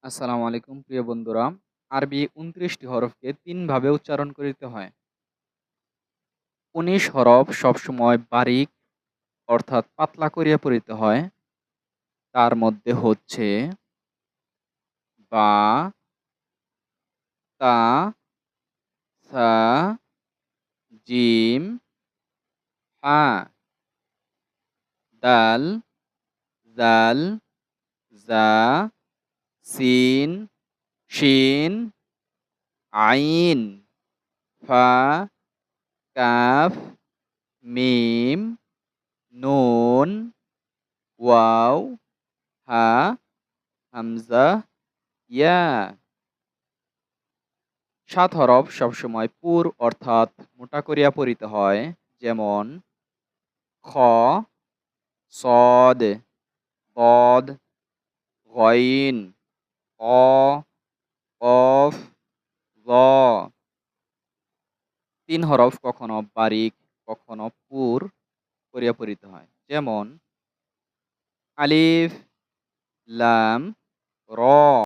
আসসালামু আলাইকুম প্রিয় বন্ধুরা। আরবি ২৯টি হরফকে ৩ ভাবে উচ্চারণ করিতে হয়। ১৯ হরফ সবসময় বারিক অর্থাৎ পাতলা করিয়া পড়িতে হয়। তার মধ্যে হচ্ছে বা, তা, সা, জিম, হা, দাল, জাল, জা, সিন, শিন, আইন, ফা, কাফ, মিম, নুন, ওয়াও, হা, হামজা, ইয়া। ৭ হরফ সবসময় পুর অর্থাৎ মোটা করিয়া পড়িতে হয়। যেমন খ, সদ, বদ, গইন, অ, কফ, ল। ৩ হরফ কখনো বারিক কখনো পুর করিয়া পড়িতে হয়। যেমন আলিফ, লাম, র।